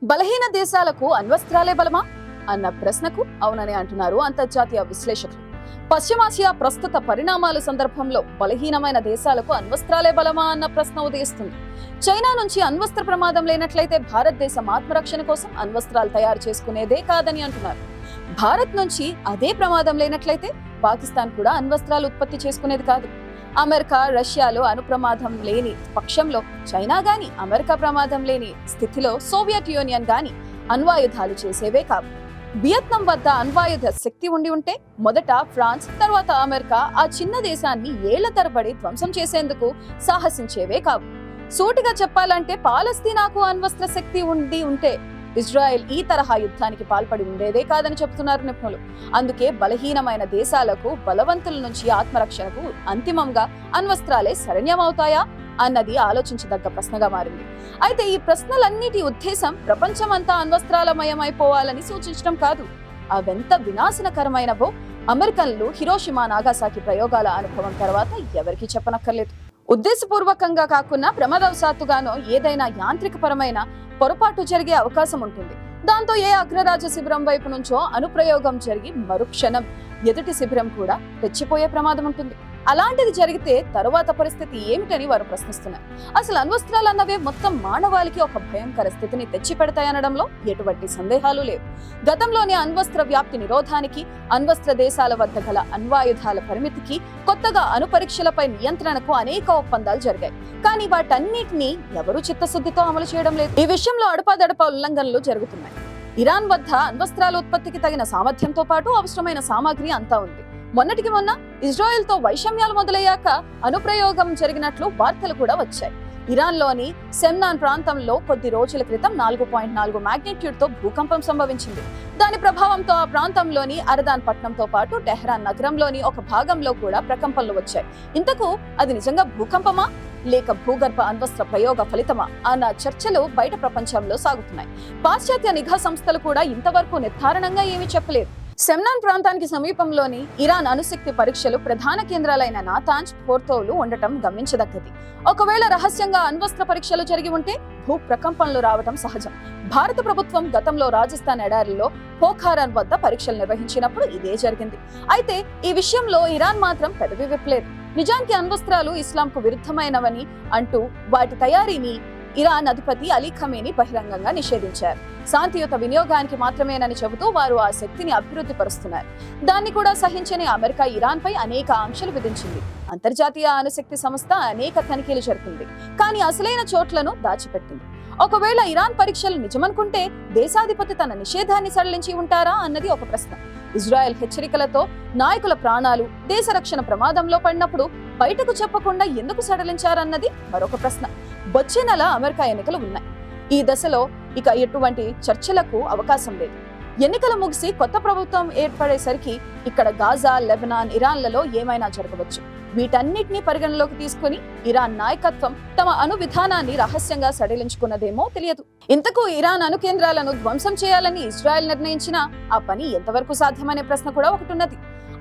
బలహీన దేశాలకు అణ్వస్త్రాలే బలమా అన్న ప్రశ్నకు అవునని అంటున్నారు అంతర్జాతీయ విశ్లేషకులు. పశ్చిమాసియా ప్రస్తుత పరిణామాల సందర్భంలో బలహీనమైన దేశాలకు అణ్వస్త్రాలే బలమా అన్న ప్రశ్న ఉదయిస్తుంది. చైనా నుంచి అణ్వస్త్ర ప్రమాదం లేనట్లయితే భారతదేశం ఆత్మరక్షణ కోసం అణ్వస్త్రాలు తయారు చేసుకునేదే కాదని అంటున్నారు. భారత్ నుంచి అదే ప్రమాదం లేనట్లయితే పాకిస్తాన్ కూడా అణ్వస్త్రాలు ఉత్పత్తి చేసుకునేది కాదు. అమెరికా, రష్యాలో అణుప్రమాదం లేని పక్షంలో చైనా గాని, అమెరికా ప్రమాదం లేని స్థితిలో సోవియట్ యూనియన్ గాని అణ్వాయుధాలు చేసేవే కావు. వియత్నాం వద్ద అణ్వాయుధ శక్తి ఉంటే మొదట ఫ్రాన్స్, తర్వాత అమెరికా ఆ చిన్న దేశాన్ని ఏళ్ల తరబడి ధ్వంసం చేసేందుకు సాహసించేవే కావు. సూటిగా చెప్పాలంటే పాలస్తీనాకు అణ్వస్త్ర శక్తి ఉంటే ఇజ్రాయెల్ ఈ తరహా యుద్ధానికి పాల్పడి ఉండేదే కాదని చెబుతున్నారు నిపుణులు. అందుకే బలహీనమైన దేశాలకు బలవంతుల నుంచి ఆత్మరక్షణకు అంతిమంగా అణ్వస్త్రాలే శరణ్యమవుతాయా అన్నది ఆలోచించదగ్గ ప్రశ్నగా మారింది. అయితే ఈ ప్రశ్నలన్నిటి ఉద్దేశం ప్రపంచమంతా అణ్వస్త్రాలమయమైపోవాలని సూచించడం కాదు. అవెంత వినాశనకరమైనవో అమెరికన్లు హిరోషిమా, నాగాసాకి ప్రయోగాల అనుభవం తర్వాత ఎవరికీ చెప్పనక్కర్లేదు. ఉద్దేశపూర్వకంగా కాకుండా ప్రమాదవశాత్తుగానో ఏదైనా యాంత్రికపరమైన పొరపాటు జరిగే అవకాశం ఉంటుంది. దాంతో ఏ అగ్రరాజ శిబిరం వైపు నుంచో అనుప్రయోగం జరిగి మరుక్షణం ఎదుటి శిబిరం కూడా తెచ్చిపోయే ప్రమాదం ఉంటుంది. అలాంటిది జరిగితే తరువాత పరిస్థితి ఏమిటని వారు ప్రశ్నిస్తున్నారు. అసలు అణ్వస్త్రాలు అన్నవే మొత్తం మానవాళికి ఒక భయంకర స్థితిని తెచ్చిపెడతాయనడంలో ఎటువంటి సందేహాలు లేవు. గతంలోనే అణ్వస్త్ర వ్యాప్తి నిరోధానికి, అణ్వస్త్ర దేశాల వద్ద గల అణ్వాయుధాల పరిమితికి, కొత్తగా అణుపరీక్షలపై నియంత్రణకు అనేక ఒప్పందాలు జరిగాయి. కానీ వాటన్నిటినీ ఎవరూ చిత్తశుద్ధితో అమలు చేయడం లేదు. ఈ విషయంలో అడపాదడపా ఉల్లంఘనలు జరుగుతున్నాయి. ఇరాన్ వద్ద అణ్వస్త్రాల ఉత్పత్తికి తగిన సామర్థ్యంతో పాటు అవసరమైన సామాగ్రి అంతా ఉంది. మొన్నటికి మొన్న ఇజ్రాయెల్ తో వైషమ్యాలు మొదలయ్యాక అనుప్రయోగం జరిగినట్లు వార్తలు కూడా వచ్చాయి. ఇరాన్ లోని సెమ్నాన్ ప్రాంతంలో కొద్ది రోజుల క్రితం 4.4 మాగ్నిట్యూడ్ తో భూకంపం సంభవించింది. దాని ప్రభావంతో ఆ ప్రాంతంలోని అరదాన్ పట్టణంతో పాటు టెహ్రాన్ నగరంలోని ఒక భాగంలో కూడా ప్రకంపనలు వచ్చాయి. ఇంతకు అది నిజంగా భూకంపమా లేక భూగర్భ అణ్వస్త్ర ప్రయోగ ఫలితమా అన్న చర్చలు బయట ప్రపంచంలో సాగుతున్నాయి. పాశ్చాత్య నిఘా సంస్థలు కూడా ఇంతవరకు నిర్ధారణంగా ఏమీ చెప్పలేదు. సెమ్నాన్ ప్రాంతానికి సమీపంలోని ఇరాన్ అణుశక్తి పరీక్షలు ప్రధాన కేంద్రాలైన నాతాంజ్, ఫోర్తోలు ఉండటం గమనించదగ్గది. ఒకవేళ రహస్యంగా అణ్వస్త్ర పరీక్షలు జరిగి ఉంటే భూ ప్రకంపనలు రావటం సహజం. భారత ప్రభుత్వం గతంలో రాజస్థాన్ ఎడారిలో పోఖారాన్ వద్ద పరీక్షలు నిర్వహించినప్పుడు ఇదే జరిగింది. అయితే ఈ విషయంలో ఇరాన్ మాత్రం పెదవి విప్పలేదు. నిజానికి అణ్వస్త్రాలు ఇస్లాంకు విరుద్ధమైనవని అంటూ వాటి తయారీని ఇరాన్ అధిపతి అలీ ఖమేనీ బహిరంగంగా నిషేధించారు. శాంతియుత వినియోగానికి మాత్రమేనని చెబుతూ వారు ఆ శక్తిని అభివృద్ధి పరుస్తున్నారు. దాన్ని కూడా సహించని అమెరికా ఇరాన్ పై అనేక ఆంక్షలు విధించింది. అంతర్జాతీయ అణుశక్తి సంస్థ అనేక తనిఖీలు జరిపింది. కానీ అసలైన చోట్లను దాచిపెట్టింది. ఒకవేళ ఇరాన్ పరీక్షలు నిజమనుకుంటే దేశాధిపతి తన నిషేధాన్ని సడలించి ఉంటారా అన్నది ఒక ప్రశ్న. ఇజ్రాయెల్ హెచ్చరికలతో నాయకుల ప్రాణాలు, దేశ రక్షణ ప్రమాదంలో పడినప్పుడు బయటకు చెప్పకుండా ఎందుకు సడలించారన్నది మరొక ప్రశ్న. వచ్చే నెల అమెరికా ఎన్నికలు ఉన్నాయి. ఈ దశలో ఇక ఎటువంటి చర్చలకు అవకాశం లేదు. ఎన్నికలు ముగిసి కొత్త ప్రభుత్వం ఏర్పడేసరికి ఇక్కడ గాజా, లెబనాన్, ఇరాన్లలో ఏమైనా జరగవచ్చు. వీటన్నిటిని పరిగణలోకి తీసుకుని ఇరాన్ నాయకత్వం తమ అణు విధానాన్ని రహస్యంగా సడలించుకున్నదేమో తెలియదు. ఇంతకు ఇరాన్ అణు కేంద్రాలను ధ్వంసం చేయాలని ఇజ్రాయెల్ నిర్ణయించినా ఆ పని ఎంతవరకు సాధ్యమనే ప్రశ్న కూడా ఒకటి ఉన్నది.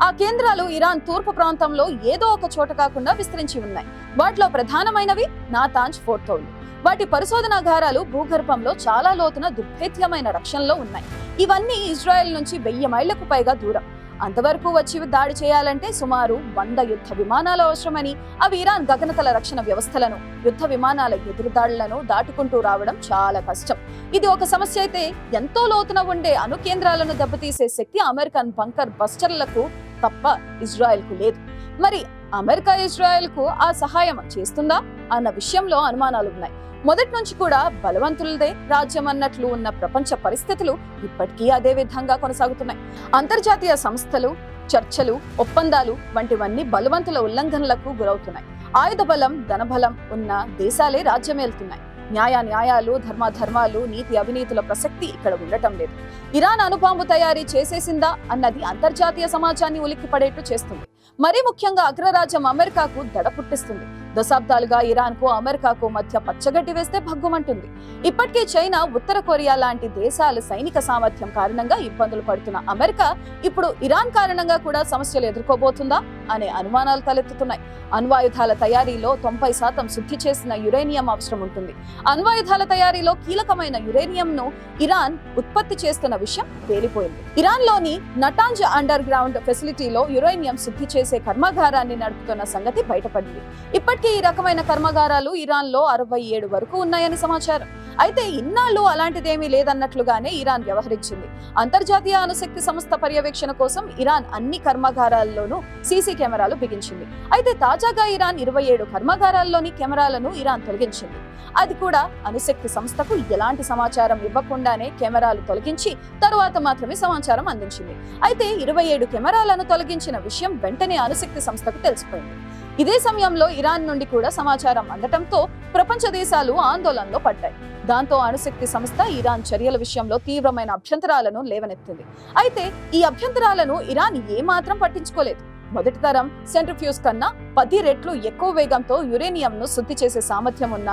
ఆ కేంద్రాలు ఇరాన్ తూర్పు ప్రాంతంలో ఏదో ఒక చోట కాకుండా విస్తరించి ఉన్నాయి. వాటిలో ప్రధానమైనవి నాతాంజ్, ఫోర్తోలు. వాటి పరిశోధనాగారాలు భూగర్భంలో చాలా లోతున దుర్భేద్యమైన రక్షణలో ఉన్నాయి. ఇవన్నీ ఇజ్రాయెల్ నుంచి 1000 మైళ్లకు పైగా దూరం. అంతవరకు వచ్చి దాడి చేయాలంటే సుమారు 100 యుద్ధ విమానాలు అవసరమని, అవి ఇరాన్ గగనతల రక్షణ వ్యవస్థలను, యుద్ధ విమానాల ఎదురుదాడులను దాటుకుంటూ రావడం చాలా కష్టం. ఇది ఒక సమస్య అయితే, ఎంతో లోతున ఉండే అణు కేంద్రాలను దెబ్బతీసే శక్తి అమెరికన్ బంకర్ బస్టర్లకు తప్ప ఇజ్రాయెల్ కు లేదు. మరి అమెరికా ఇజ్రాయెల్ కు ఆ సహాయం చేస్తుందా అన్న విషయంలో అనుమానాలున్నాయి. మొదటి నుంచి కూడా బలవంతులదే రాజ్యం అన్నట్లు ఉన్న ప్రపంచ పరిస్థితులు ఇప్పటికీ అదే విధంగా కొనసాగుతున్నాయి. అంతర్జాతీయ సంస్థలు, చర్చలు, ఒప్పందాలు వంటివన్నీ బలవంతుల ఉల్లంఘనలకు గురవుతున్నాయి. ఆయుధ బలం, ధనబలం ఉన్న దేశాలే రాజ్యమేలుతున్నాయి. న్యాయాలు, ధర్మాలు, నీతి అవినీతుల ప్రసక్తి ఇక్కడ ఉండటం లేదు. ఇరాన్ అణుబాంబు తయారీ చేసేసిందా అన్నది అంతర్జాతీయ సమాజాన్ని ఉలిక్కిపడేట్టు చేస్తుంది. మరీ ముఖ్యంగా అగ్రరాజ్యం అమెరికాకు దడ పుట్టిస్తుంది. దశాబ్దాలుగా ఇరాన్ కు అమెరికాకు మధ్య పచ్చగడ్డి వేస్తే భగ్గుమంటుంది. ఇప్పటికే చైనా, ఉత్తర కొరియా లాంటి దేశాల సైనిక సామర్థ్యం కారణంగా ఇబ్బందులు పడుతున్న అమెరికా ఇప్పుడు ఇరాన్ కారణంగా కూడా సమస్యలు ఎదుర్కోబోతుందా అనే అనుమానాలు తలెత్తుతున్నాయి. అణ్వాయుధాల తయారీలో 90% శుద్ధి చేసిన యురేనియం అవసరం ఉంటుంది. అణ్వాయుధాల తయారీలో కీలకమైన యురేనియం ను ఇరాన్ ఉత్పత్తి చేస్తున్న విషయం తేలిపోయింది. ఇరాన్ లోని నటాంజ్ అండర్ గ్రౌండ్ ఫెసిలిటీలో యురేనియం శుద్ధి చేసే కర్మాగారాన్ని నడుపుతున్న సంగతి బయటపడింది. ఇప్పటికీ ఈ రకమైన కర్మాగారాలు ఇరాన్ లో 67 వరకు ఉన్నాయని సమాచారం. అయితే ఇన్నాళ్ళు అలాంటిదేమీ లేదన్నట్లుగానే ఇరాన్ వ్యవహరించింది. అంతర్జాతీయ అణుశక్తి సంస్థ పర్యవేక్షణ కోసం ఇరాన్ అన్ని కర్మాగారాల్లోనూ సీసీ కెమెరాలు బిగించింది. అయితే తాజాగా ఇరాన్ 27 కర్మాగారాల్లోని కెమెరాలను ఇరాన్ తొలగించింది. అది కూడా అణుశక్తి సంస్థకు ఎలాంటి సమాచారం ఇవ్వకుండానే కెమెరాలు తొలగించి తరువాత మాత్రమే సమాచారం అందించింది. అయితే 27 కెమెరాలను తొలగించిన విషయం వెంటనే అణుశక్తి సంస్థకు తెలిసిపోయింది. ఇదే సమయంలో ఇరాన్ నుండి కూడా సమాచారం అందటంతో ప్రపంచ దేశాలు ఆందోళనలో పడ్డాయి. దాంతో అణుశక్తి సంస్థ ఇరాన్ చర్యల విషయంలో తీవ్రమైన అభ్యంతరాలను లేవనెత్తింది. అయితే ఈ అభ్యంతరాలను ఇరాన్ ఏమాత్రం పట్టించుకోలేదు. మొదటి తరం సెంట్రిఫ్యూజ్ కన్నా 10 రెట్లు ఎక్కువ వేగంతో యురేనియం ను శుద్ధి చేసే సామర్థ్యం ఉన్న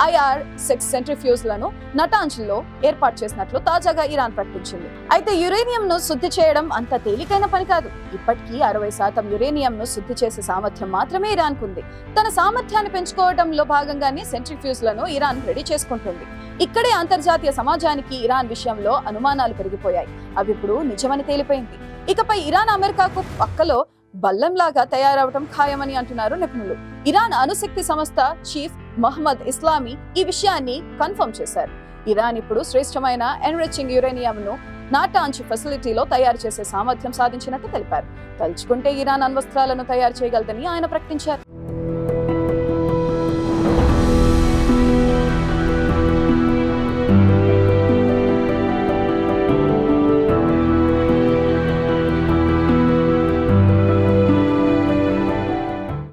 IR-6 సెంట్రిఫ్యూజ్లను నటాంజ్ లో ఏర్పాటు చేసినట్లు తాజాగా ఇరాన్ ప్రకటించింది. అయితే యురేనియం ను శుద్ధి చేయడం అంత తేలికైన పని కాదు. ఇప్పటికీ 60% యురేనియం ను శుద్ధి చేసే సామర్థ్యం మాత్రమే ఇరాన్ కుంది. తన సామర్థ్యాన్ని పెంచుకోవడంలో భాగంగానే సెంట్రిఫ్యూజ్లను ఇరాన్ రెడీ చేసుకుంటుంది. ఇక్కడే అంతర్జాతీయ సమాజానికి ఇరాన్ విషయంలో అనుమానాలు పెరిగిపోయాయి. అవి ఇప్పుడు నిజమని తేలిపోయింది. ఇకపై ఇరాన్ అమెరికాకు పక్కలో బల్లంలాగా తయారవటం ఖాయమని అంటున్నారు నిపుణులు. ఇరాన్ అణుశక్తి సంస్థ చీఫ్ మహమ్మద్ ఇస్లామీ ఈ విషయాన్ని కన్ఫర్మ్ చేశారు. ఇరాన్ ఇప్పుడు శ్రేష్టమైన ఎన్రిచింగ్ యురేనియం ను నాటాంజ్ ఫెసిలిటీలో తయారు చేసే సామర్థ్యం సాధించినట్టు తెలిపారు. తలుచుకుంటే ఇరాన్ అణ్వస్త్రాలను తయారు చేయగలదని ఆయన ప్రకటించారు.